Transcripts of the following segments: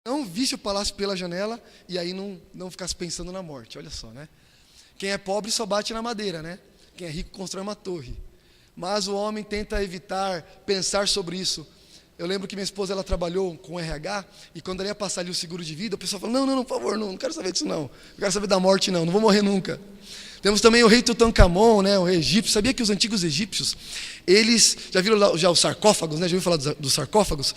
não visse o palácio pela janela e aí não ficasse pensando na morte. Olha só, né? Quem é pobre só bate na madeira, né? Quem é rico constrói uma torre. Mas o homem tenta evitar pensar sobre isso. Eu lembro que minha esposa, ela trabalhou com RH, e quando ela ia passar ali o seguro de vida, o pessoal falou, não, por favor, não quero saber disso não. Eu quero saber da morte não vou morrer nunca. Temos também o rei Tutankhamon, né, o rei egípcio. Sabia que os antigos egípcios, eles, já viram lá, os sarcófagos, né, já ouviu falar dos sarcófagos?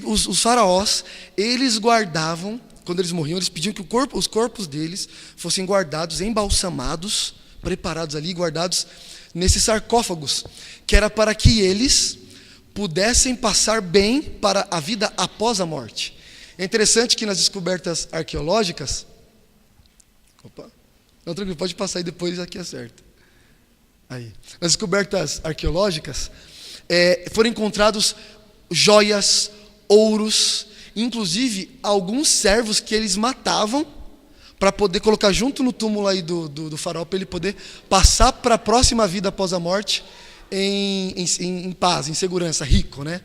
Os faraós, eles guardavam, quando eles morriam, eles pediam que os corpos deles fossem guardados, embalsamados, preparados ali, guardados nesses sarcófagos, que era para que eles pudessem passar bem para a vida após a morte. É interessante que nas descobertas arqueológicas... Não, tranquilo, pode passar aí depois, aqui acerta. Aí. Nas descobertas arqueológicas, foram encontrados joias, ouros, inclusive alguns servos que eles matavam para poder colocar junto no túmulo aí do faraó, para ele poder passar para a próxima vida após a morte em paz, em segurança, rico, né?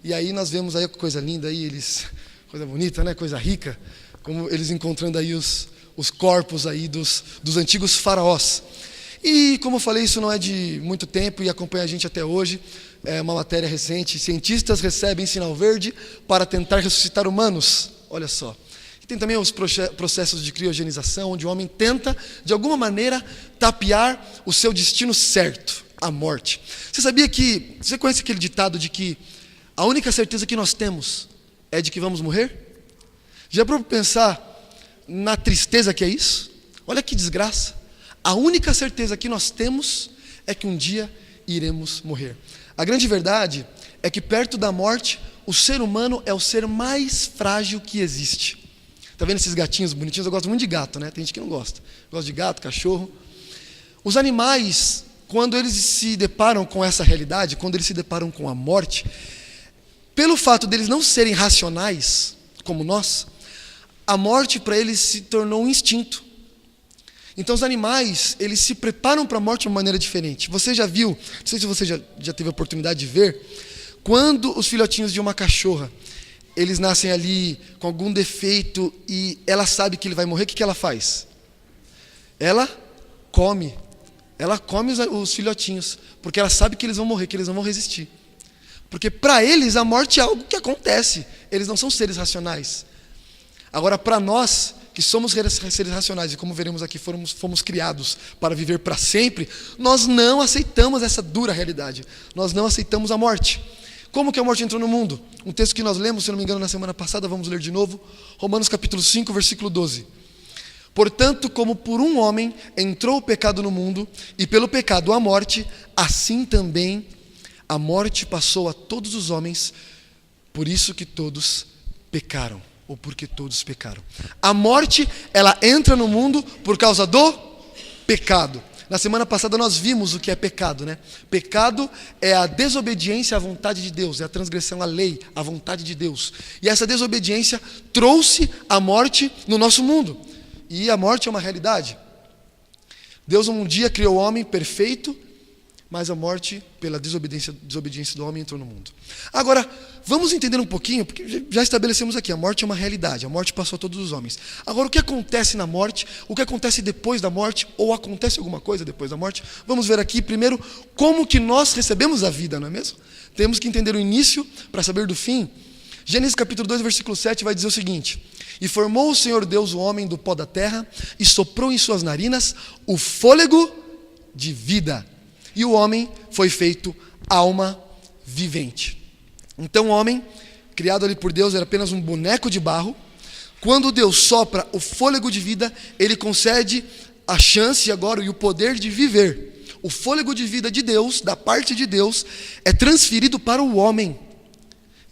E aí nós vemos aí coisa linda, aí coisa bonita, né? Coisa rica, como eles encontrando aí os corpos aí dos antigos faraós. E como eu falei, isso não é de muito tempo e acompanha a gente até hoje. É uma matéria recente. Cientistas recebem sinal verde para tentar ressuscitar humanos. Olha só. E tem também os processos de criogenização, onde o homem tenta, de alguma maneira, tapear o seu destino certo, a morte. Você conhece aquele ditado de que a única certeza que nós temos é de que vamos morrer? Já para pensar na tristeza que é isso? Olha que desgraça. A única certeza que nós temos é que um dia iremos morrer. A grande verdade é que perto da morte, o ser humano é o ser mais frágil que existe. Tá vendo esses gatinhos bonitinhos? Eu gosto muito de gato, né? Tem gente que não gosta. Gosto de gato, cachorro. Os animais, quando eles se deparam com essa realidade, quando eles se deparam com a morte, pelo fato deles não serem racionais, como nós, a morte para eles se tornou um instinto. Então os animais, eles se preparam para a morte de uma maneira diferente. Você já viu, não sei se você já teve a oportunidade de ver, quando os filhotinhos de uma cachorra, eles nascem ali com algum defeito e ela sabe que ele vai morrer, o que ela faz? Ela come os filhotinhos, porque ela sabe que eles vão morrer, que eles não vão resistir. Porque para eles a morte é algo que acontece, eles não são seres racionais. Agora, para nós, que somos seres racionais, e como veremos aqui, fomos criados para viver para sempre, nós não aceitamos essa dura realidade. Nós não aceitamos a morte. Como que a morte entrou no mundo? Um texto que nós lemos, se não me engano, na semana passada, vamos ler de novo. Romanos capítulo 5, versículo 12. Portanto, como por um homem entrou o pecado no mundo, e pelo pecado a morte, assim também a morte passou a todos os homens, por isso que todos pecaram. Ou porque todos pecaram. A morte, ela entra no mundo por causa do pecado. Na semana passada nós vimos o que é pecado, né? Pecado é a desobediência à vontade de Deus, é a transgressão à lei, à vontade de Deus. E essa desobediência trouxe a morte no nosso mundo. E a morte é uma realidade. Deus um dia criou o homem perfeito, mas a morte, pela desobediência do homem, entrou no mundo. Agora, vamos entender um pouquinho, porque já estabelecemos aqui, a morte é uma realidade, a morte passou a todos os homens. Agora, o que acontece na morte, o que acontece depois da morte, ou acontece alguma coisa depois da morte? Vamos ver aqui, primeiro, como que nós recebemos a vida, não é mesmo? Temos que entender o início para saber do fim. Gênesis capítulo 2, versículo 7 vai dizer o seguinte: E formou o Senhor Deus o homem do pó da terra, e soprou em suas narinas o fôlego de vida. E o homem foi feito alma vivente. Então o homem, criado ali por Deus, era apenas um boneco de barro. Quando Deus sopra o fôlego de vida, Ele concede a chance agora e o poder de viver. O fôlego de vida de Deus, da parte de Deus, é transferido para o homem.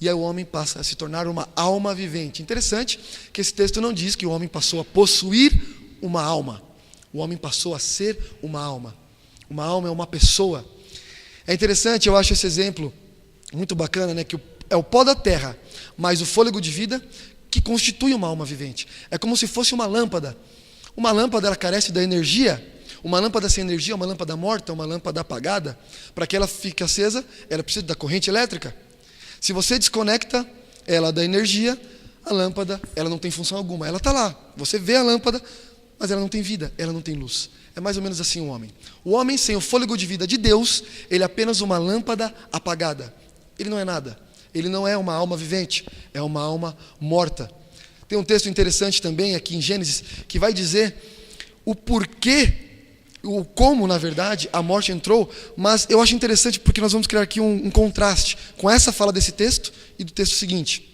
E aí o homem passa a se tornar uma alma vivente. Interessante que esse texto não diz que o homem passou a possuir uma alma. O homem passou a ser uma alma. Uma alma é uma pessoa. É interessante, eu acho esse exemplo muito bacana, né? Que é o pó da terra, mais o fôlego de vida, que constitui uma alma vivente. É como se fosse uma lâmpada. Uma lâmpada, ela carece da energia. Uma lâmpada sem energia é uma lâmpada morta, uma lâmpada apagada. Para que ela fique acesa, ela precisa da corrente elétrica. Se você desconecta ela da energia, a lâmpada, ela não tem função alguma. Ela está lá. Você vê a lâmpada, mas ela não tem vida, ela não tem luz. É mais ou menos assim o homem. O homem sem o fôlego de vida de Deus, ele é apenas uma lâmpada apagada. Ele não é nada. Ele não é uma alma vivente, é uma alma morta. Tem um texto interessante também aqui em Gênesis, que vai dizer o porquê, o como, na verdade, a morte entrou, mas eu acho interessante porque nós vamos criar aqui um contraste com essa fala desse texto e do texto seguinte.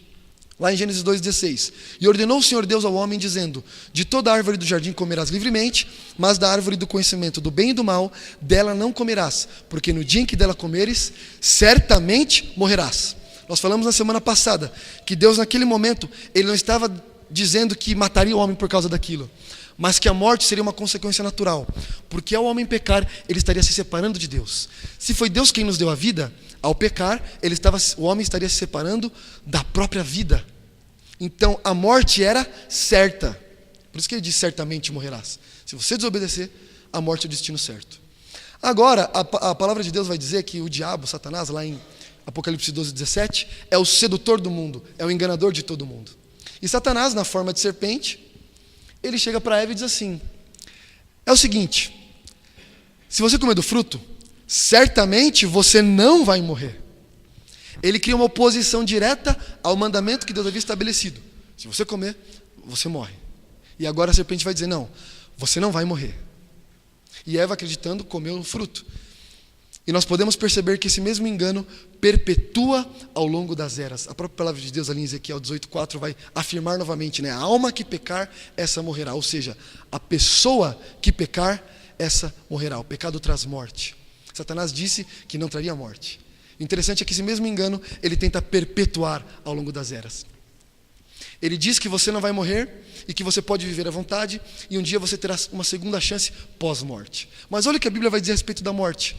Lá em Gênesis 2,16. E ordenou o Senhor Deus ao homem, dizendo: de toda árvore do jardim comerás livremente, mas da árvore do conhecimento do bem e do mal, dela não comerás, porque no dia em que dela comeres, certamente morrerás. Nós falamos na semana passada que Deus, naquele momento, Ele não estava dizendo que mataria o homem por causa daquilo, mas que a morte seria uma consequência natural, porque ao homem pecar, ele estaria se separando de Deus. Se foi Deus quem nos deu a vida, ao pecar, o homem estaria se separando da própria vida. Então, a morte era certa. Por isso que ele diz: certamente morrerás. Se você desobedecer, a morte é o destino certo. Agora, a palavra de Deus vai dizer que o diabo, Satanás, lá em Apocalipse 12:17, é o sedutor do mundo, é o enganador de todo mundo. E Satanás, na forma de serpente, ele chega para Eva e diz assim: é o seguinte, se você comer do fruto, certamente você não vai morrer. Ele cria uma oposição direta ao mandamento que Deus havia estabelecido. Se você comer, você morre. E agora a serpente vai dizer: não, você não vai morrer. E Eva, acreditando, comeu o fruto. E nós podemos perceber que esse mesmo engano perpetua ao longo das eras. A própria palavra de Deus ali em Ezequiel 18:4 vai afirmar novamente, né? A alma que pecar, essa morrerá. Ou seja, a pessoa que pecar, essa morrerá. O pecado traz morte. Satanás disse que não traria morte. O interessante é que esse mesmo engano, ele tenta perpetuar ao longo das eras. Ele diz que você não vai morrer e que você pode viver à vontade e um dia você terá uma segunda chance pós-morte. Mas olha o que a Bíblia vai dizer a respeito da morte,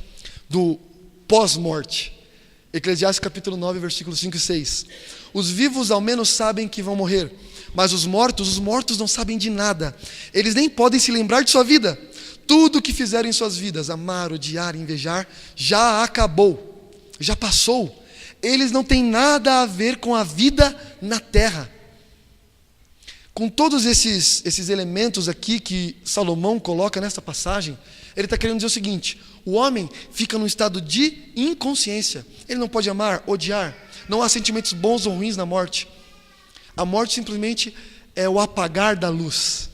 do pós-morte. Eclesiastes capítulo 9, versículos 5 e 6. Os vivos ao menos sabem que vão morrer, mas os mortos não sabem de nada. Eles nem podem se lembrar de sua vida. Tudo o que fizeram em suas vidas, amar, odiar, invejar, já acabou, já passou. Eles não têm nada a ver com a vida na terra. Com todos esses elementos aqui que Salomão coloca nessa passagem, ele está querendo dizer o seguinte: o homem fica num estado de inconsciência. Ele não pode amar, odiar. Não há sentimentos bons ou ruins na morte. A morte simplesmente é o apagar da luz.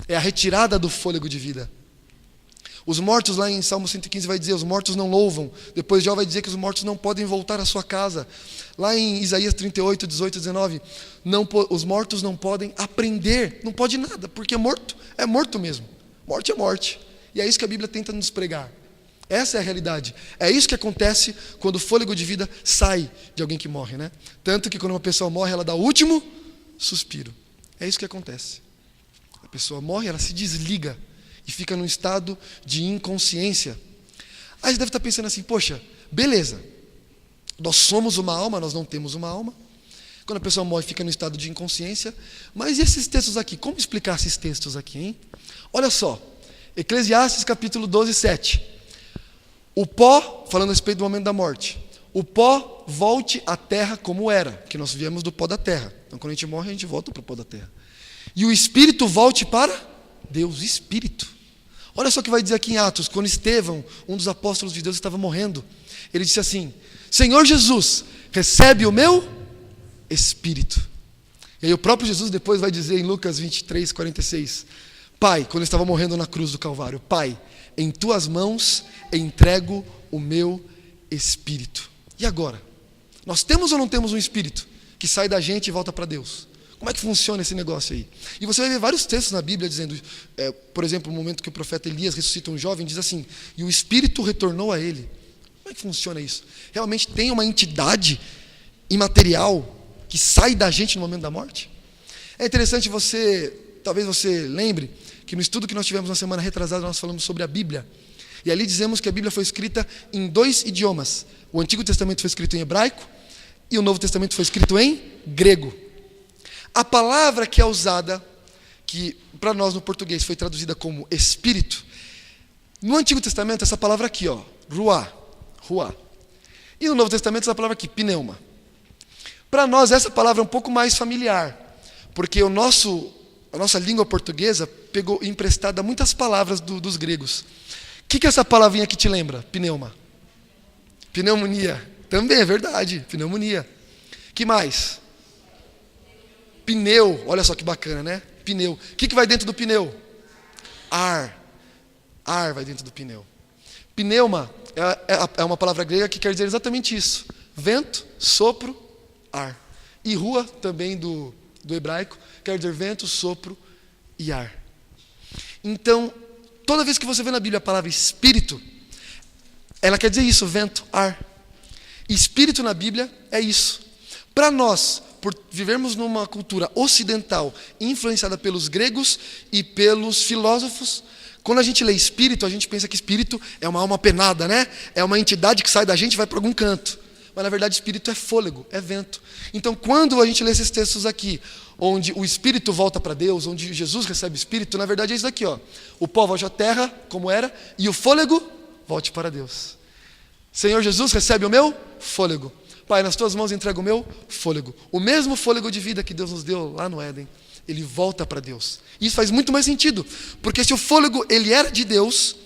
É a retirada do fôlego de vida. Os mortos, lá em Salmo 115 vai dizer: os mortos não louvam. Depois Jó vai dizer que os mortos não podem voltar à sua casa. Lá em Isaías 38, 18 e 19, os mortos não podem aprender. Não pode nada, porque morto é morto mesmo. Morte é morte. E é isso que a Bíblia tenta nos pregar. Essa é a realidade. É isso que acontece quando o fôlego de vida sai de alguém que morre, né? Tanto que quando uma pessoa morre, ela dá o último suspiro. É isso que acontece. A pessoa morre, ela se desliga e fica num estado de inconsciência. Aí você deve estar pensando assim: poxa, beleza, nós somos uma alma, nós não temos uma alma. Quando a pessoa morre, fica num estado de inconsciência. Mas e esses textos aqui? Como explicar esses textos aqui, hein? Olha só, Eclesiastes capítulo 12, 7. O pó, falando a respeito do momento da morte, o pó volte à terra como era, que nós viemos do pó da terra. Então quando a gente morre, a gente volta para o pó da terra. E o espírito volte para Deus, espírito. Olha só o que vai dizer aqui em Atos, quando Estevão, um dos apóstolos de Deus, estava morrendo. Ele disse assim: Senhor Jesus, recebe o meu espírito. E aí o próprio Jesus depois vai dizer em Lucas 23, 46, Pai, quando ele estava morrendo na cruz do Calvário: Pai, em tuas mãos entrego o meu espírito. E agora? Nós temos ou não temos um espírito que sai da gente e volta para Deus? Como é que funciona esse negócio aí? E você vai ver vários textos na Bíblia dizendo, por exemplo, no momento que o profeta Elias ressuscita um jovem, diz assim: e o espírito retornou a ele. Como é que funciona isso? Realmente tem uma entidade imaterial que sai da gente no momento da morte? É interessante talvez você lembre que no estudo que nós tivemos na semana retrasada, nós falamos sobre a Bíblia. E ali dizemos que a Bíblia foi escrita em 2 idiomas. O Antigo Testamento foi escrito em hebraico e o Novo Testamento foi escrito em grego. A palavra que é usada, que para nós no português foi traduzida como espírito, no Antigo Testamento essa palavra aqui, ó, ruá. E no Novo Testamento essa palavra aqui, pneuma. Para nós essa palavra é um pouco mais familiar. Porque a nossa língua portuguesa pegou emprestada muitas palavras dos gregos. O que essa palavrinha aqui te lembra? Pneuma. Pneumonia. Também é verdade, pneumonia. Que mais? Pneu. Olha só que bacana, né? Pneu. O que vai dentro do pneu? Ar. Ar vai dentro do pneu. Pneuma é uma palavra grega que quer dizer exatamente isso. Vento, sopro, ar. E rua, também do hebraico, quer dizer vento, sopro e ar. Então, toda vez que você vê na Bíblia a palavra espírito, ela quer dizer isso, vento, ar. Espírito na Bíblia é isso. Para nós, por vivermos numa cultura ocidental, influenciada pelos gregos e pelos filósofos, quando a gente lê espírito, a gente pensa que espírito é uma alma penada, né? É uma entidade que sai da gente e vai para algum canto. Mas na verdade espírito é fôlego, é vento. Então quando a gente lê esses textos aqui, onde o espírito volta para Deus, onde Jesus recebe espírito, na verdade é isso daqui, ó. O pó volte à terra, como era, e o fôlego volte para Deus. Senhor Jesus, recebe o meu fôlego. Pai, nas tuas mãos entrego o meu fôlego. O mesmo fôlego de vida que Deus nos deu lá no Éden, ele volta para Deus. Isso faz muito mais sentido, porque se o fôlego ele era de Deus,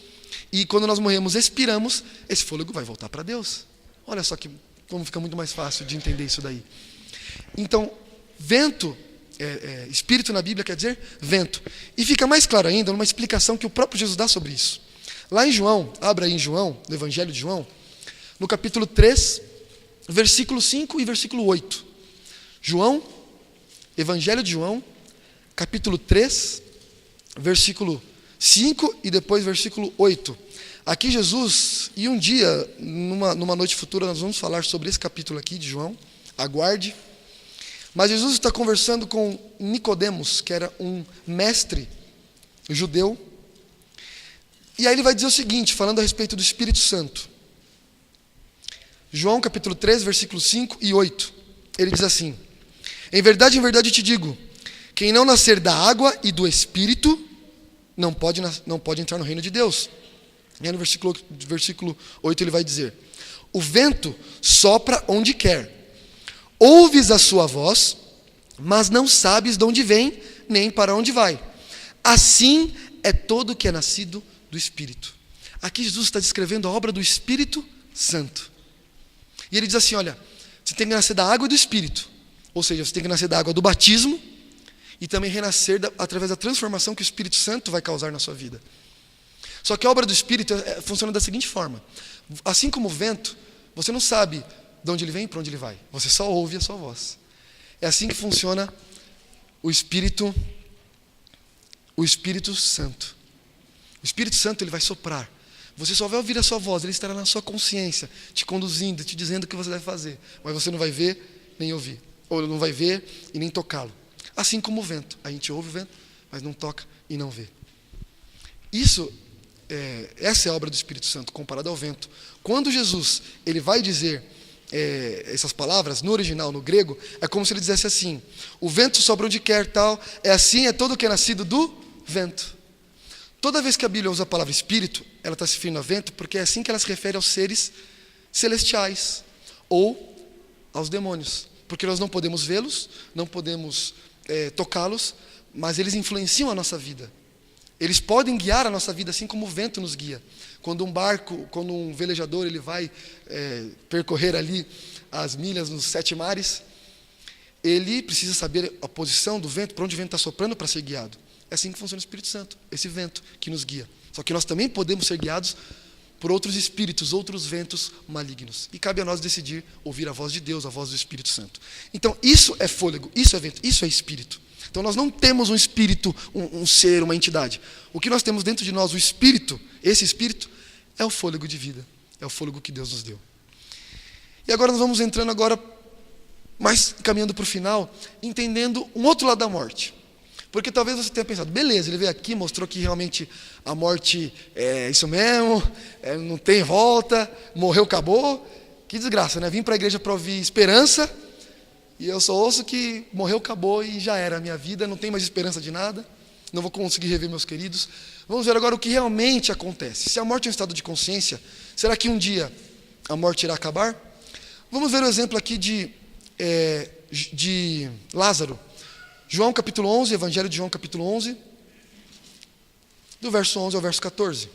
e quando nós morremos expiramos, esse fôlego vai voltar para Deus. Olha só como fica muito mais fácil de entender isso daí. Então, vento, espírito na Bíblia quer dizer vento. E fica mais claro ainda numa explicação que o próprio Jesus dá sobre isso. Lá em João, abra aí em João, no Evangelho de João, no capítulo 3, versículo 5 e versículo 8. João, Evangelho de João, capítulo 3, versículo 5 e depois versículo 8. Aqui Jesus, e um dia, numa noite futura, nós vamos falar sobre esse capítulo aqui de João, aguarde. Mas Jesus está conversando com Nicodemos, que era um mestre judeu. E aí ele vai dizer o seguinte, falando a respeito do Espírito Santo. João capítulo 3, versículos 5 e 8. Ele diz assim: em verdade te digo, quem não nascer da água e do Espírito, não pode entrar no reino de Deus. E aí no versículo 8 ele vai dizer: o vento sopra onde quer, ouves a sua voz, mas não sabes de onde vem, nem para onde vai. Assim é todo que é nascido do Espírito. Aqui Jesus está descrevendo a obra do Espírito Santo. E ele diz assim, olha, você tem que nascer da água e do Espírito. Ou seja, você tem que nascer da água do batismo e também renascer através da transformação que o Espírito Santo vai causar na sua vida. Só que a obra do Espírito funciona da seguinte forma. Assim como o vento, você não sabe de onde ele vem e para onde ele vai. Você só ouve a sua voz. É assim que funciona o Espírito Santo. O Espírito Santo ele vai soprar. Você só vai ouvir a sua voz, ele estará na sua consciência, te conduzindo, te dizendo o que você deve fazer. Mas você não vai ver nem ouvir. Ou não vai ver e nem tocá-lo. Assim como o vento. A gente ouve o vento, mas não toca e não vê. Essa é a obra do Espírito Santo, comparada ao vento. Quando Jesus ele vai dizer essas palavras, no original, no grego, é como se ele dissesse assim: o vento sopra onde quer, tal, é assim, é todo o que é nascido do vento. Toda vez que a Bíblia usa a palavra Espírito, ela está se referindo a vento, porque é assim que ela se refere aos seres celestiais, ou aos demônios. Porque nós não podemos vê-los, não podemos tocá-los, mas eles influenciam a nossa vida. Eles podem guiar a nossa vida assim como o vento nos guia. Quando um velejador ele vai percorrer ali as milhas nos 7 mares, ele precisa saber a posição do vento, para onde o vento está soprando para ser guiado. É assim que funciona o Espírito Santo, esse vento que nos guia. Só que nós também podemos ser guiados por outros espíritos, outros ventos malignos. E cabe a nós decidir ouvir a voz de Deus, a voz do Espírito Santo. Então isso é fôlego, isso é vento, isso é espírito. Então nós não temos um espírito, um ser, uma entidade. O que nós temos dentro de nós, o espírito, esse espírito, é o fôlego de vida. É o fôlego que Deus nos deu. E agora nós vamos entrando mais caminhando para o final, entendendo um outro lado da morte. Porque talvez você tenha pensado, beleza, ele veio aqui, mostrou que realmente a morte é isso mesmo, não tem volta, morreu, acabou. Que desgraça, né? Vim para a igreja para ouvir esperança, e eu só ouço que morreu, acabou e já era a minha vida, não tem mais esperança de nada, não vou conseguir rever meus queridos. Vamos ver agora o que realmente acontece. Se a morte é um estado de consciência, será que um dia a morte irá acabar? Vamos ver o exemplo aqui de Lázaro. João capítulo 11, Evangelho de João capítulo 11, do verso 11 ao verso 14.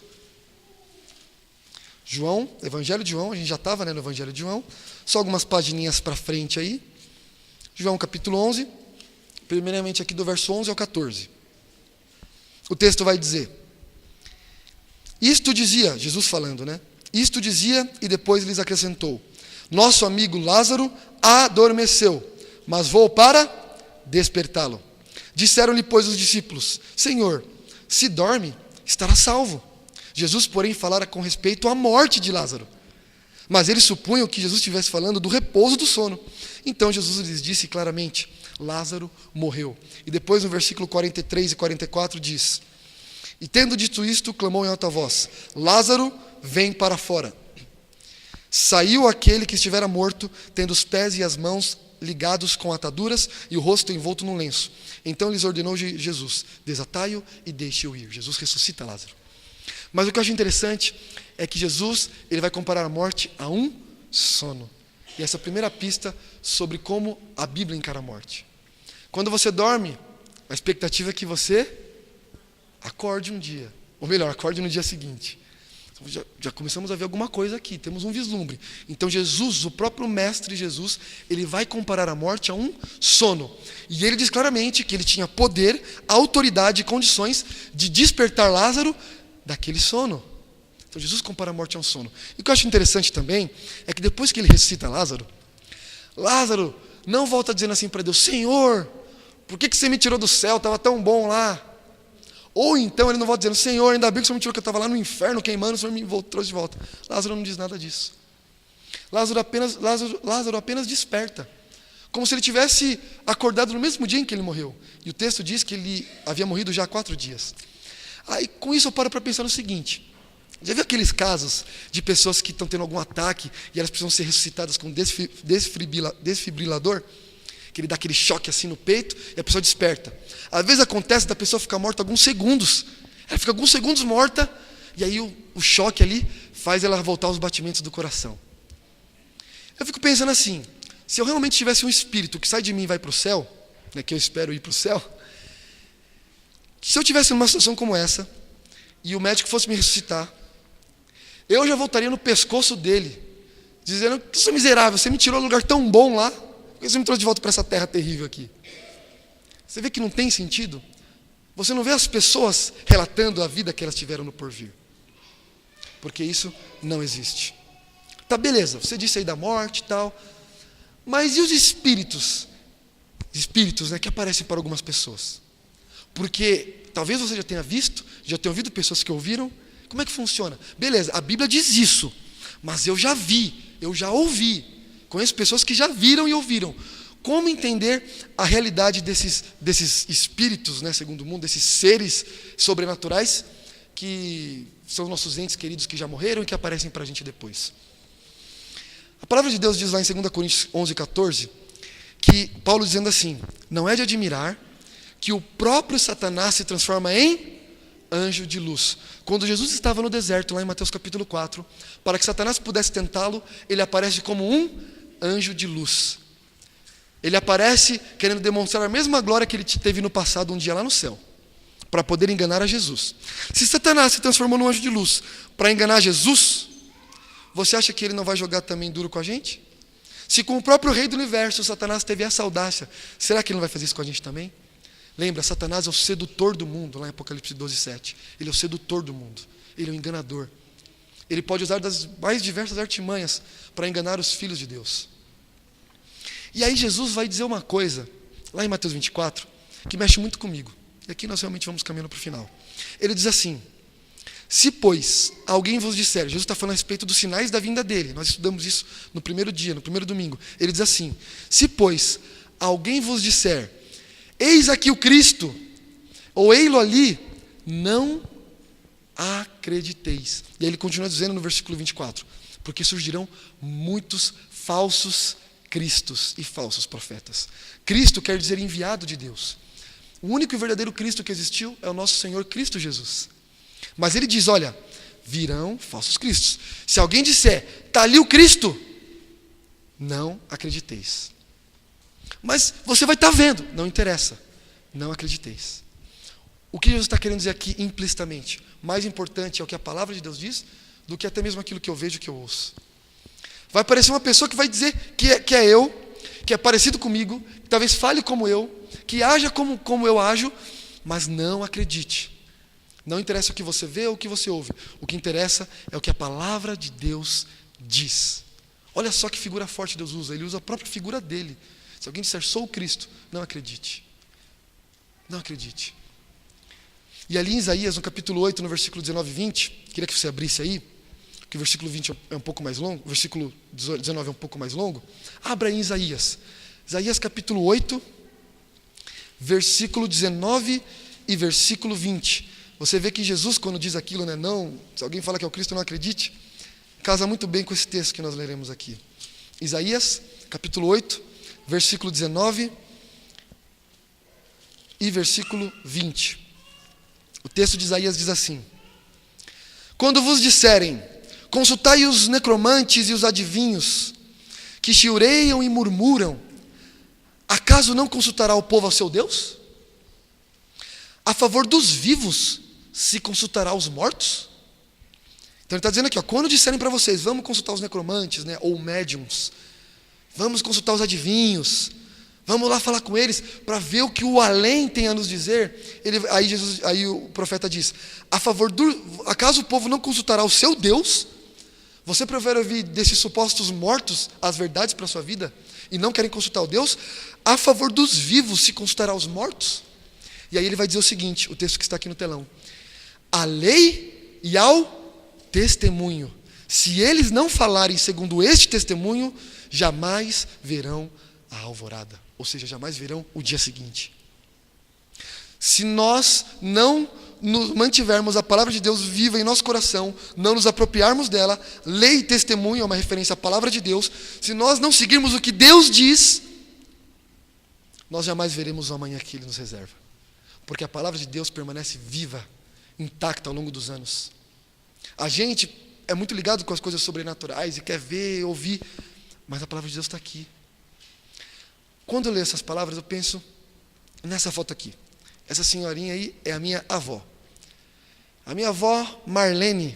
João, Evangelho de João, a gente já estava, no Evangelho de João, só algumas pagininhas para frente aí. João capítulo 11, primeiramente aqui do verso 11 ao 14. O texto vai dizer: isto dizia, Jesus falando, Isto dizia e depois lhes acrescentou: nosso amigo Lázaro adormeceu, mas vou para despertá-lo. Disseram-lhe, pois, os discípulos: Senhor, se dorme, estará salvo. Jesus, porém, falara com respeito à morte de Lázaro. Mas eles supunham que Jesus estivesse falando do repouso do sono. Então Jesus lhes disse claramente: Lázaro morreu. E depois no versículo 43 e 44 diz: e tendo dito isto, clamou em alta voz: Lázaro, vem para fora. Saiu aquele que estivera morto, tendo os pés e as mãos ligados com ataduras e o rosto envolto num lenço. Então lhes ordenou Jesus: desatai-o e deixe-o ir. Jesus ressuscita Lázaro. Mas o que eu acho interessante é que Jesus, ele vai comparar a morte a um sono. E essa é a primeira pista sobre como a Bíblia encara a morte. Quando você dorme, a expectativa é que você acorde um dia. Ou melhor, acorde no dia seguinte. Já começamos a ver alguma coisa aqui, temos um vislumbre. Então Jesus, o próprio Mestre Jesus, ele vai comparar a morte a um sono. E ele diz claramente que ele tinha poder, autoridade e condições de despertar Lázaro daquele sono. Então Jesus compara a morte a um sono. E o que eu acho interessante também é que depois que ele ressuscita Lázaro, Lázaro não volta dizendo assim para Deus: Senhor, por que você me tirou do céu? Estava tão bom lá. Ou então ele não volta dizendo: Senhor, ainda bem que o Senhor me tirou, que eu estava lá no inferno queimando, o Senhor me trouxe de volta. Lázaro não diz nada disso. Lázaro apenas desperta, como se ele tivesse acordado no mesmo dia em que ele morreu. E o texto diz que ele havia morrido já há 4 dias. Aí com isso eu paro para pensar no seguinte: já viu aqueles casos de pessoas que estão tendo algum ataque e elas precisam ser ressuscitadas com desfibrilador? Que ele dá aquele choque assim no peito e a pessoa desperta. Às vezes acontece da pessoa ficar morta alguns segundos. Ela fica alguns segundos morta e aí o choque ali faz ela voltar aos batimentos do coração. Eu fico pensando assim: se eu realmente tivesse um espírito que sai de mim e vai para o céu, que eu espero ir para o céu, se eu tivesse numa situação como essa e o médico fosse me ressuscitar, eu já voltaria no pescoço dele, dizendo: que sou miserável, você me tirou de um lugar tão bom lá, por que você me trouxe de volta para essa terra terrível aqui? Você vê que não tem sentido? Você não vê as pessoas relatando a vida que elas tiveram no porvir, porque isso não existe. Tá, beleza, você disse aí da morte e tal, mas e os espíritos? Espíritos, que aparecem para algumas pessoas? Porque talvez você já tenha visto, já tenha ouvido pessoas que ouviram. Como é que funciona? Beleza, a Bíblia diz isso, mas eu já vi, eu já ouvi. Conheço pessoas que já viram e ouviram. Como entender a realidade desses espíritos, segundo o mundo, desses seres sobrenaturais que são nossos entes queridos que já morreram e que aparecem para a gente depois? A palavra de Deus diz lá em 2 Coríntios 11, 14, que Paulo dizendo assim: não é de admirar que o próprio Satanás se transforma em anjo de luz. Quando Jesus estava no deserto, lá em Mateus capítulo 4, para que Satanás pudesse tentá-lo, ele aparece como um anjo de luz. Ele aparece querendo demonstrar a mesma glória que ele teve no passado, um dia lá no céu, para poder enganar a Jesus. Se Satanás se transformou num anjo de luz para enganar Jesus, você acha que ele não vai jogar também duro com a gente? Se com o próprio rei do universo Satanás teve essa audácia, será que ele não vai fazer isso com a gente também? Lembra, Satanás é o sedutor do mundo, lá em Apocalipse 12, 7. Ele é o sedutor do mundo, ele é o enganador. Ele pode usar das mais diversas artimanhas para enganar os filhos de Deus. E aí Jesus vai dizer uma coisa, lá em Mateus 24, que mexe muito comigo. E aqui nós realmente vamos caminhando para o final. Ele diz assim: se, pois, alguém vos disser, Jesus está falando a respeito dos sinais da vinda dele, nós estudamos isso no primeiro dia, no primeiro domingo. Ele diz assim: se, pois, alguém vos disser, eis aqui o Cristo, ou ei-lo ali, não acrediteis. E aí ele continua dizendo no versículo 24, porque surgirão muitos falsos cristos e falsos profetas. Cristo quer dizer enviado de Deus. O único e verdadeiro Cristo que existiu é o nosso Senhor Cristo Jesus. Mas ele diz: olha, virão falsos cristos. Se alguém disser, está ali o Cristo, não acrediteis. Mas você vai estar vendo, não interessa. não acrediteis. O que Jesus está querendo dizer aqui implicitamente? Mais importante é o que a palavra de Deus diz do que até mesmo aquilo que eu vejo, que eu ouço. Vai aparecer uma pessoa que vai dizer que é eu, que é parecido comigo, que talvez fale como eu, que haja como eu ajo, mas não acredite. Não interessa o que você vê ou o que você ouve. O que interessa é o que a palavra de Deus diz. Olha só que figura forte Deus usa. Ele usa a própria figura dele. Se alguém disser, sou o Cristo, não acredite. Não acredite. E ali em Isaías, no capítulo 8, no versículo 19 e 20, queria que você abrisse aí, que o versículo 20 é um pouco mais longo, o versículo 19 é um pouco mais longo. Abra aí em Isaías. Isaías capítulo 8, versículo 19 e versículo 20. Você vê que Jesus, quando diz aquilo, né, não, se alguém fala que é o Cristo, não acredite, casa muito bem com esse texto que nós leremos aqui. Isaías, capítulo 8, versículo 19 e versículo 20. O texto de Isaías diz assim: quando vos disserem, consultai os necromantes e os adivinhos, que chiureiam e murmuram, acaso não consultará o povo ao seu Deus? A favor dos vivos se consultará os mortos? Então ele está dizendo aqui, quando disserem para vocês, vamos consultar os necromantes, né, ou médiums, vamos consultar os adivinhos, vamos lá falar com eles para ver o que o além tem a nos dizer. Aí o profeta diz, acaso o povo não consultará o seu Deus? Você prefere ouvir desses supostos mortos as verdades para a sua vida e não querem consultar o Deus? A favor dos vivos se consultará os mortos? E aí ele vai dizer o seguinte, o texto que está aqui no telão: à lei e ao testemunho. Se eles não falarem segundo este testemunho, jamais verão a alvorada. Ou seja, jamais verão o dia seguinte. Se nós não mantivermos a palavra de Deus viva em nosso coração, não nos apropriarmos dela, lei e testemunho é uma referência à palavra de Deus, se nós não seguirmos o que Deus diz, nós jamais veremos o amanhã que Ele nos reserva. Porque a palavra de Deus permanece viva, intacta ao longo dos anos. A gente é muito ligado com as coisas sobrenaturais e quer ver, ouvir, mas a palavra de Deus está aqui. Quando eu leio essas palavras, eu penso nessa foto aqui. Essa senhorinha aí é a minha avó. A minha avó, Marlene,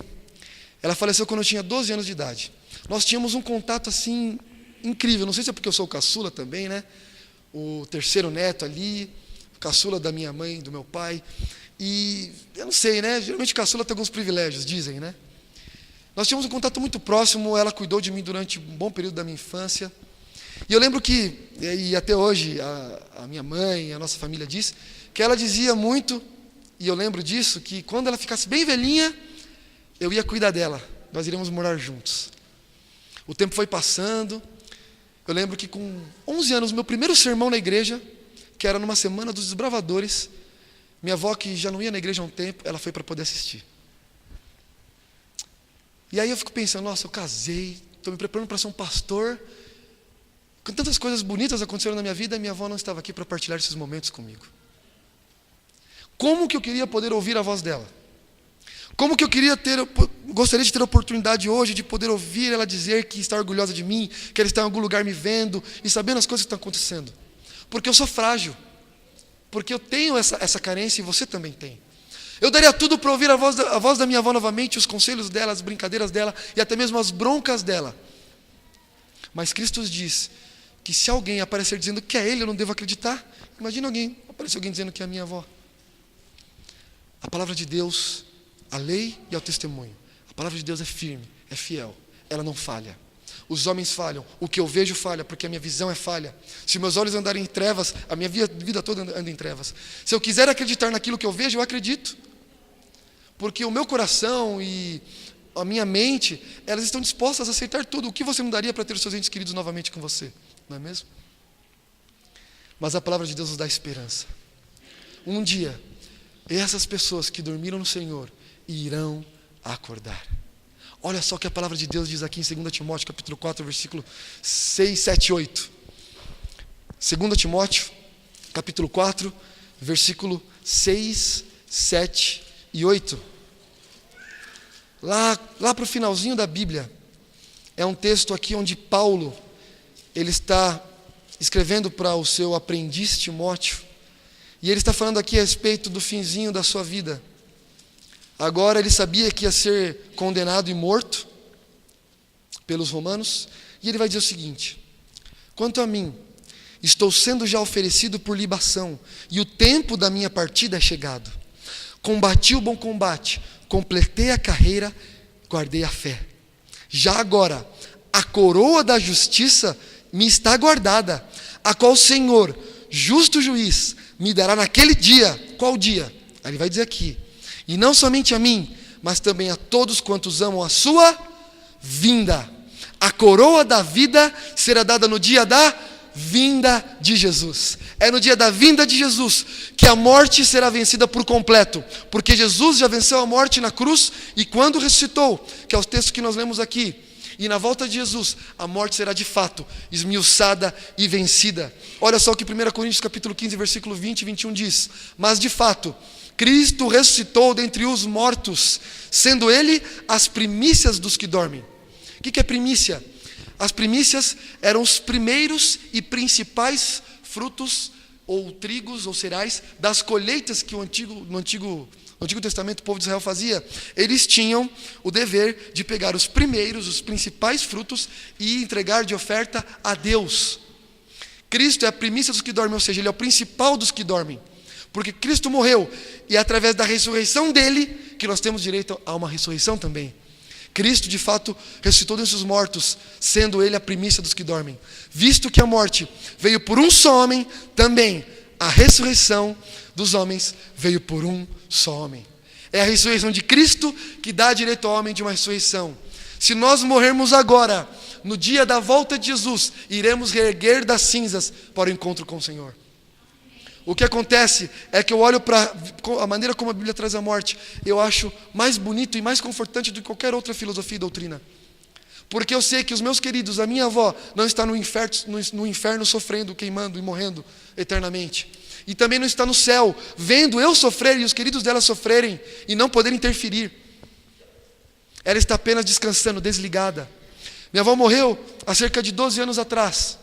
ela faleceu quando eu tinha 12 anos de idade. Nós tínhamos um contato assim incrível. Não sei se é porque eu sou o caçula também, né? O terceiro neto ali, caçula da minha mãe, do meu pai. E eu não sei, né? Geralmente caçula tem alguns privilégios, dizem, né? Nós tínhamos um contato muito próximo. Ela cuidou de mim durante um bom período da minha infância. E eu lembro que, e até hoje, a minha mãe, a nossa família diz, que ela dizia muito, e eu lembro disso, que quando ela ficasse bem velhinha, eu ia cuidar dela, nós iríamos morar juntos. O tempo foi passando, eu lembro que com 11 anos, meu primeiro sermão na igreja, que era numa semana dos desbravadores, minha avó, que já não ia na igreja há um tempo, ela foi para poder assistir. E aí eu fico pensando, nossa, eu casei, estou me preparando para ser um pastor, com tantas coisas bonitas aconteceram na minha vida, e minha avó não estava aqui para partilhar esses momentos comigo. Como que eu queria poder ouvir a voz dela? Como que eu gostaria de ter a oportunidade hoje de poder ouvir ela dizer que está orgulhosa de mim, que ela está em algum lugar me vendo e sabendo as coisas que estão acontecendo. Porque eu sou frágil, porque eu tenho essa carência e você também tem. Eu daria tudo para ouvir a voz da minha avó novamente, os conselhos dela, as brincadeiras dela e até mesmo as broncas dela. Mas Cristo diz que se alguém aparecer dizendo que é Ele, eu não devo acreditar. Imagina aparecer alguém dizendo que é a minha avó. A palavra de Deus, a lei e ao testemunho. A palavra de Deus é firme, é fiel, ela não falha. Os homens falham, o que eu vejo falha, porque a minha visão é falha. Se meus olhos andarem em trevas, a minha vida toda anda em trevas. Se eu quiser acreditar naquilo que eu vejo, eu acredito. Porque o meu coração e a minha mente, elas estão dispostas a aceitar tudo. O que você não daria para ter os seus entes queridos novamente com você? Não é mesmo? Mas a palavra de Deus nos dá esperança. Um dia, essas pessoas que dormiram no Senhor irão acordar. Olha só o que a palavra de Deus diz aqui em 2 Timóteo, capítulo 4, versículo 6, 7 e 8. 2 Timóteo, capítulo 4, versículo 6, 7 e 8. Lá para o finalzinho da Bíblia, é um texto aqui onde Paulo, ele está escrevendo para o seu aprendiz Timóteo, E ele está falando aqui a respeito do finzinho da sua vida. Agora ele sabia que ia ser condenado e morto pelos romanos. E ele vai dizer o seguinte: quanto a mim, estou sendo já oferecido por libação, e o tempo da minha partida é chegado. Combati o bom combate, completei a carreira, guardei a fé. Já agora, a coroa da justiça me está guardada, a qual o Senhor, justo juiz, me dará naquele dia. Qual dia? Aí ele vai dizer aqui: e não somente a mim, mas também a todos quantos amam a sua vinda. A coroa da vida será dada no dia da vinda de Jesus. É no dia da vinda de Jesus que a morte será vencida por completo, porque Jesus já venceu a morte na cruz, e quando ressuscitou, que é o texto que nós lemos aqui, e na volta de Jesus, a morte será de fato esmiuçada e vencida. Olha só o que 1 Coríntios capítulo 15, versículo 20 e 21 diz: mas de fato, Cristo ressuscitou dentre os mortos, sendo Ele as primícias dos que dormem. O que é primícia? As primícias eram os primeiros e principais frutos, ou trigos, ou cereais, das colheitas que no Antigo Testamento o povo de Israel fazia. Eles tinham o dever de pegar os primeiros, os principais frutos, e entregar de oferta a Deus. Cristo é a primícia dos que dormem, ou seja, Ele é o principal dos que dormem. Porque Cristo morreu, e é através da ressurreição dEle que nós temos direito a uma ressurreição também. Cristo, de fato, ressuscitou dentre os mortos, sendo Ele a primícia dos que dormem. Visto que a morte veio por um só homem, também a ressurreição dos homens veio por um só homem. É a ressurreição de Cristo que dá direito ao homem de uma ressurreição. Se nós morrermos agora, no dia da volta de Jesus, iremos reerguer das cinzas para o encontro com o Senhor. O que acontece é que eu olho para a maneira como a Bíblia traz a morte, eu acho mais bonito e mais confortante do que qualquer outra filosofia e doutrina. Porque eu sei que os meus queridos, a minha avó, não está no inferno sofrendo, queimando e morrendo eternamente. E também não está no céu, vendo eu sofrer e os queridos dela sofrerem e não poder interferir. Ela está apenas descansando, desligada. Minha avó morreu há cerca de 12 anos atrás.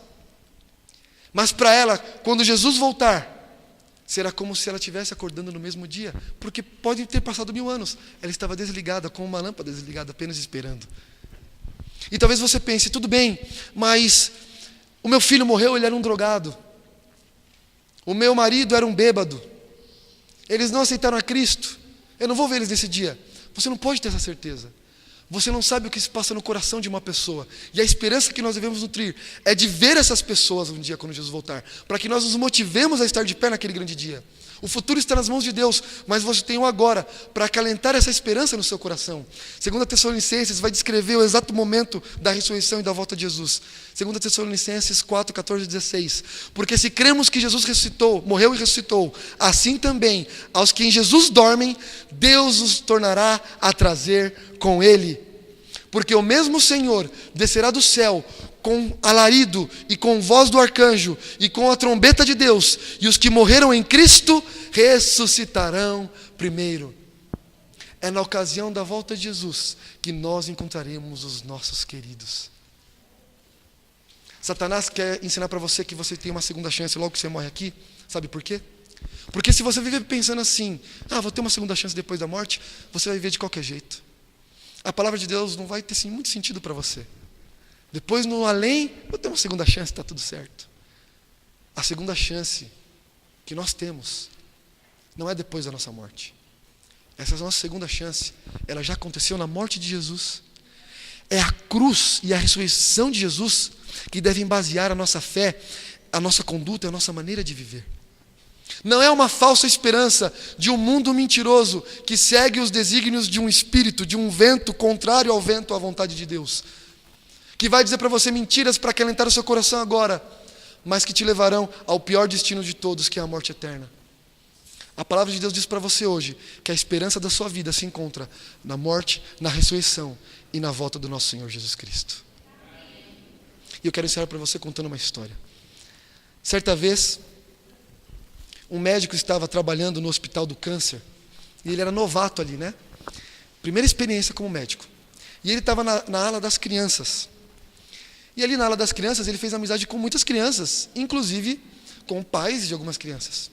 Mas para ela, quando Jesus voltar, será como se ela estivesse acordando no mesmo dia, porque pode ter passado 1000 anos. Ela estava desligada, como uma lâmpada desligada, apenas esperando. E talvez você pense: tudo bem, mas o meu filho morreu, ele era um drogado. O meu marido era um bêbado. Eles não aceitaram a Cristo. Eu não vou ver eles nesse dia. Você não pode ter essa certeza. Você não sabe o que se passa no coração de uma pessoa. E a esperança que nós devemos nutrir é de ver essas pessoas um dia quando Jesus voltar, para que nós nos motivemos a estar de pé naquele grande dia. O futuro está nas mãos de Deus, mas você tem o agora para acalentar essa esperança no seu coração. 2 Tessalonicenses vai descrever o exato momento da ressurreição e da volta de Jesus. 2 Tessalonicenses 4, 14 e 16. Porque se cremos que Jesus ressuscitou, morreu e ressuscitou, assim também aos que em Jesus dormem, Deus os tornará a trazer com Ele. Porque o mesmo Senhor descerá do céu com alarido e com voz do arcanjo e com a trombeta de Deus, e os que morreram em Cristo ressuscitarão primeiro. É na ocasião da volta de Jesus que nós encontraremos os nossos queridos. Satanás quer ensinar para você que você tem uma segunda chance logo que você morre aqui. Sabe por quê? Porque se você viver pensando assim: vou ter uma segunda chance depois da morte, você vai viver de qualquer jeito. A palavra de Deus não vai ter muito sentido para você. Depois, no além, vou ter uma segunda chance, está tudo certo. A segunda chance que nós temos não é depois da nossa morte. Essa nossa segunda chance, ela já aconteceu na morte de Jesus. É a cruz e a ressurreição de Jesus que devem basear a nossa fé, a nossa conduta, a nossa maneira de viver. Não é uma falsa esperança de um mundo mentiroso que segue os desígnios de um espírito, de um vento contrário ao vento, à vontade de Deus, que vai dizer para você mentiras para acalentar o seu coração agora, mas que te levarão ao pior destino de todos, que é a morte eterna. A palavra de Deus diz para você hoje que a esperança da sua vida se encontra na morte, na ressurreição e na volta do nosso Senhor Jesus Cristo. E eu quero encerrar para você contando uma história. Certa vez, um médico estava trabalhando no Hospital do Câncer, e ele era novato ali, né? Primeira experiência como médico. E ele estava na ala das crianças. E ali na ala das crianças, ele fez amizade com muitas crianças, inclusive com pais de algumas crianças.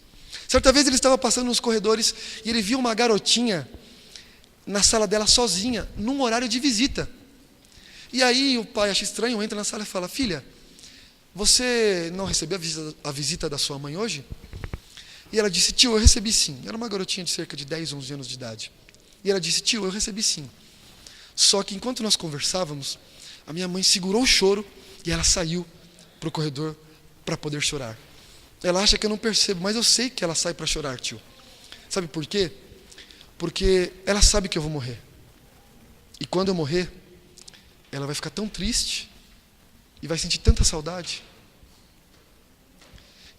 Certa vez ele estava passando nos corredores e ele viu uma garotinha na sala dela sozinha, num horário de visita. E aí o pai acha estranho, entra na sala e fala: filha, você não recebeu a visita da sua mãe hoje? E ela disse: tio, eu recebi sim. Era uma garotinha de cerca de 10, 11 anos de idade. E ela disse: tio, eu recebi sim. Só que enquanto nós conversávamos, a minha mãe segurou o choro e ela saiu para o corredor para poder chorar. Ela acha que eu não percebo, mas eu sei que ela sai para chorar, tio. Sabe por quê? Porque ela sabe que eu vou morrer. E quando eu morrer, ela vai ficar tão triste e vai sentir tanta saudade.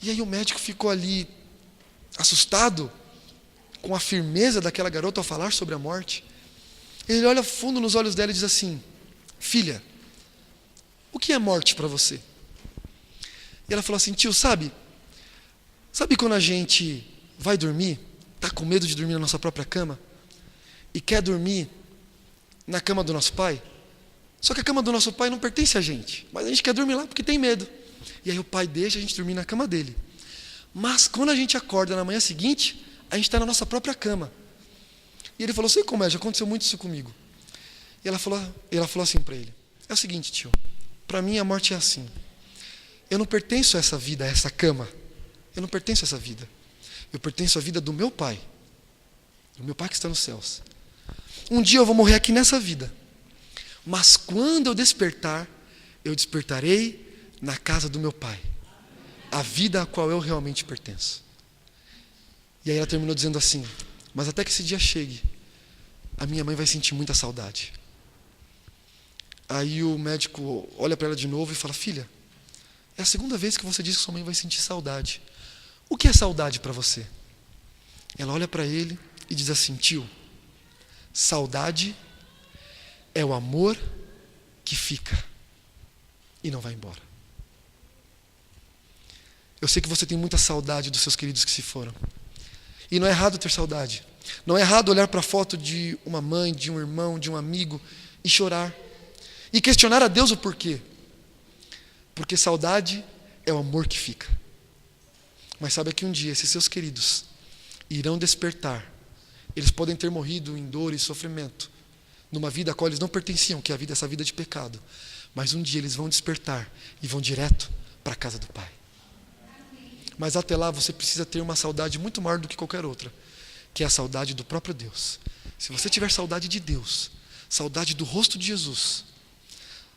E aí o médico ficou ali assustado com a firmeza daquela garota ao falar sobre a morte. Ele olha fundo nos olhos dela e diz assim: filha, o que é morte para você? E ela falou assim: tio, sabe quando a gente vai dormir, está com medo de dormir na nossa própria cama e quer dormir na cama do nosso pai? Só que a cama do nosso pai não pertence a gente, mas a gente quer dormir lá porque tem medo. E aí o pai deixa a gente dormir na cama dele. Mas quando a gente acorda na manhã seguinte, a gente está na nossa própria cama. E ele falou: sei como é, já aconteceu muito isso comigo. E ela falou assim para ele: é o seguinte, tio, para mim a morte é assim. Eu não pertenço a essa vida, a essa cama. Eu não pertenço a essa vida. Eu pertenço à vida do meu pai que está nos céus. Um dia eu vou morrer aqui nessa vida. Mas quando eu despertar, eu despertarei na casa do meu pai, a vida a qual eu realmente pertenço. E aí ela terminou dizendo assim: mas até que esse dia chegue, a minha mãe vai sentir muita saudade. Aí o médico olha para ela de novo e fala: filha, é a segunda vez que você diz que sua mãe vai sentir saudade. O que é saudade para você? Ela olha para ele e diz assim: tio, saudade é o amor que fica e não vai embora. Eu sei que você tem muita saudade dos seus queridos que se foram. E não é errado ter saudade. Não é errado olhar para a foto de uma mãe, de um irmão, de um amigo e chorar. E questionar a Deus o porquê. Porque saudade é o amor que fica. Mas sabe que um dia esses seus queridos irão despertar. Eles podem ter morrido em dor e sofrimento, numa vida a qual eles não pertenciam, que é essa vida de pecado. Mas um dia eles vão despertar e vão direto para a casa do Pai. Mas até lá você precisa ter uma saudade muito maior do que qualquer outra, que é a saudade do próprio Deus. Se você tiver saudade de Deus, saudade do rosto de Jesus,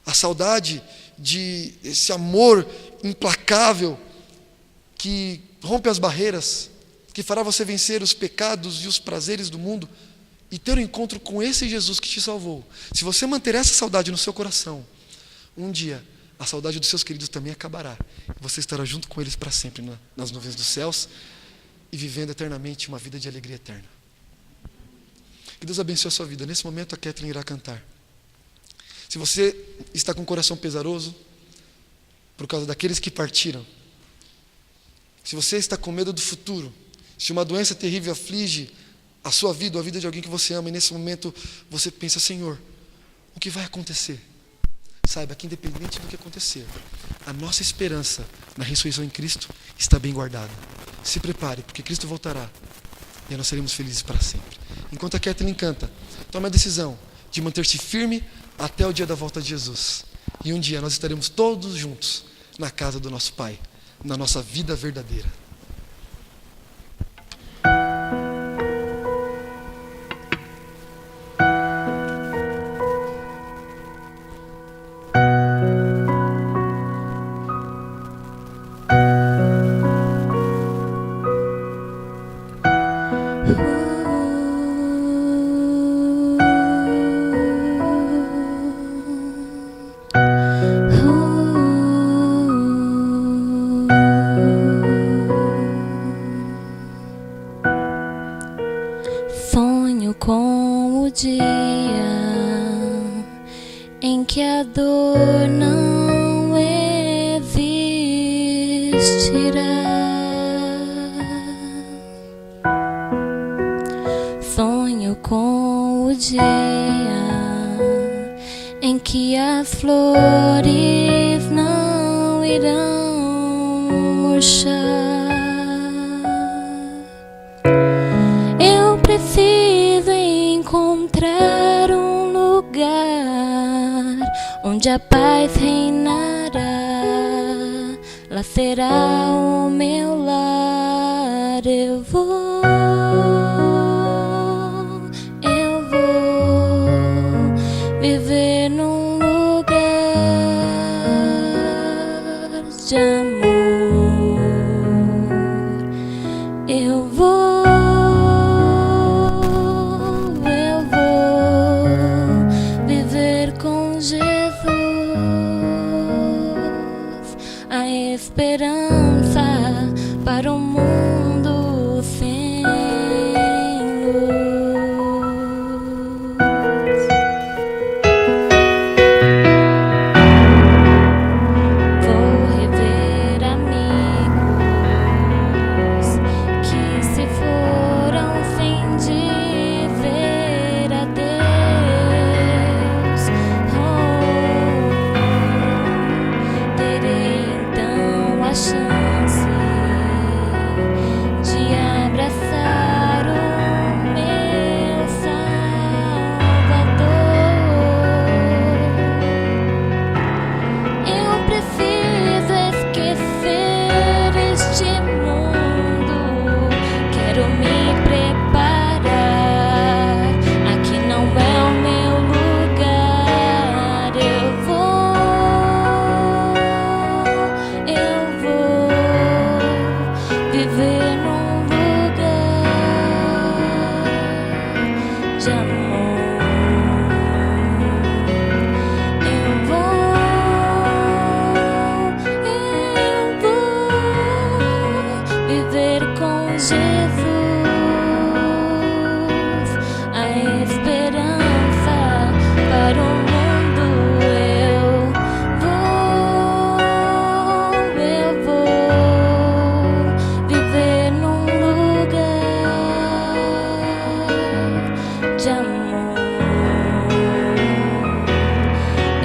a saudade de esse amor implacável que rompe as barreiras, que fará você vencer os pecados e os prazeres do mundo e ter um encontro com esse Jesus que te salvou. Se você manter essa saudade no seu coração, um dia a saudade dos seus queridos também acabará. Você estará junto com eles para sempre nas nuvens dos céus e vivendo eternamente uma vida de alegria eterna. Que Deus abençoe a sua vida. Nesse momento a Kathleen irá cantar. Se você está com o coração pesaroso por causa daqueles que partiram, se você está com medo do futuro, se uma doença terrível aflige a sua vida ou a vida de alguém que você ama, e nesse momento você pensa: Senhor, o que vai acontecer? Saiba que independente do que acontecer, a nossa esperança na ressurreição em Cristo está bem guardada. Se prepare, porque Cristo voltará e nós seremos felizes para sempre. Enquanto a Kathleen canta, tome a decisão de manter-se firme até o dia da volta de Jesus. E um dia nós estaremos todos juntos na casa do nosso Pai, na nossa vida verdadeira. Sonho com o dia em que a dor não existirá. Sonho com o dia em que as flores não irão murchar. encontrar um lugar onde a paz reinará, lá será o meu lar. Eu vou viver num lugar de amor. Eu vou viver com Jesus, a esperança para um mundo sem luz. Vou rever amigos que se foram sem dizer adeus. Terei então a chance de abraçar o meu Salvador. Eu preciso esquecer este mundo, quero me preparar. Aqui não é o meu lugar. Eu vou viver num lugar de amor. Eu vou viver com Jesus, a esperança para o mundo. Eu vou viver num lugar de amor.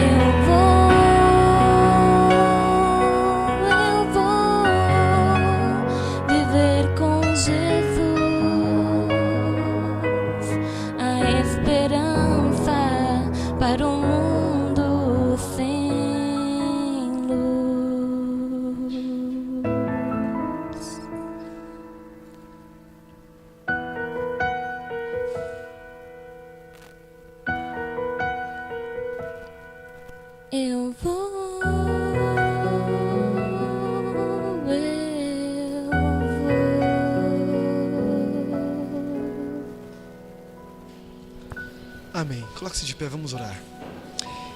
Eu vou viver com Jesus, a esperança para um mundo sem luz. Eu vou. Amém. Coloque-se de pé, vamos orar.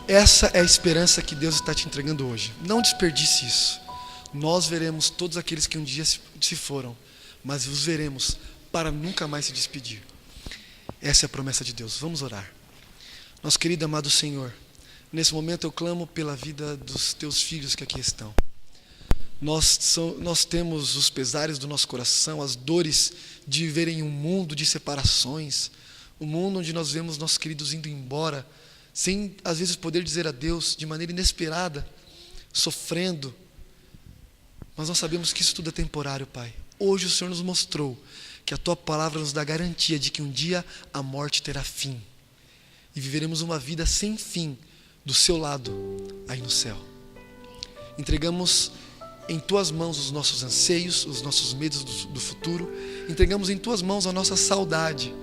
Essa é a esperança que Deus está te entregando hoje. Não desperdice isso. Nós veremos todos aqueles que um dia se foram, mas os veremos para nunca mais se despedir. Essa é a promessa de Deus. Vamos orar. Nosso querido e amado Senhor, nesse momento eu clamo pela vida dos teus filhos que aqui estão. Nós temos os pesares do nosso coração, as dores de viver em um mundo de separações, um mundo onde nós vemos nossos queridos indo embora, sem às vezes poder dizer adeus, de maneira inesperada, sofrendo. Mas nós sabemos que isso tudo é temporário, Pai. Hoje o Senhor nos mostrou que a Tua palavra nos dá garantia de que um dia a morte terá fim e viveremos uma vida sem fim do Seu lado, aí no céu. Entregamos em Tuas mãos os nossos anseios, os nossos medos do futuro. Entregamos em Tuas mãos a nossa saudade,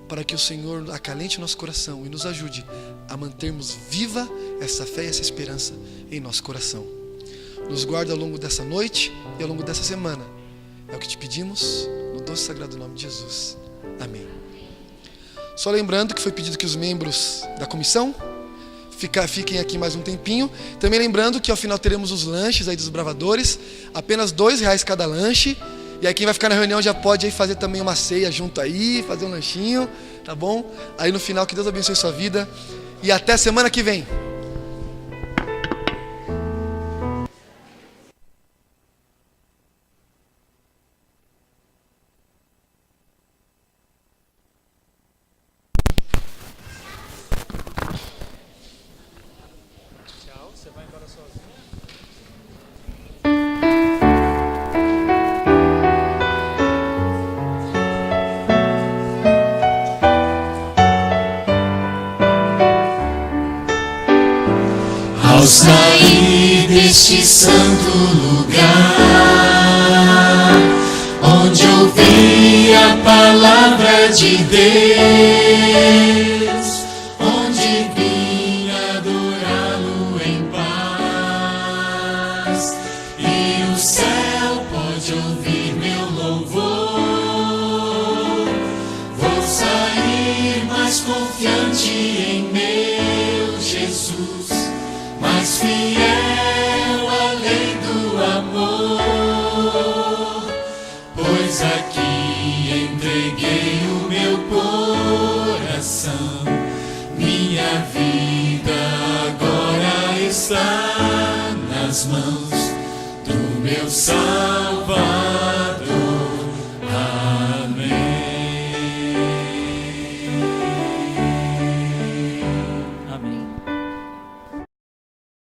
para que o Senhor acalente o nosso coração e nos ajude a mantermos viva essa fé e essa esperança em nosso coração. Nos guarda ao longo dessa noite e ao longo dessa semana. É o que te pedimos, no doce e sagrado nome de Jesus. Amém. Só lembrando que foi pedido que os membros da comissão fiquem aqui mais um tempinho. Também lembrando que ao final teremos os lanches aí dos bravadores, apenas R$2 cada lanche. E aí quem vai ficar na reunião já pode aí fazer também uma ceia junto aí, fazer um lanchinho, tá bom? Aí no final, que Deus abençoe sua vida. E até semana que vem. Ao sair deste santo lugar, onde ouvi a palavra de Deus, onde vim adorá-lo em paz, e o céu pode ouvir meu louvor. Vou sair mais confiante em meu Jesus, mais fiel à lei do amor, pois aqui entreguei o meu coração. Minha vida agora está nas mãos do meu Salvador. Amém. Amém.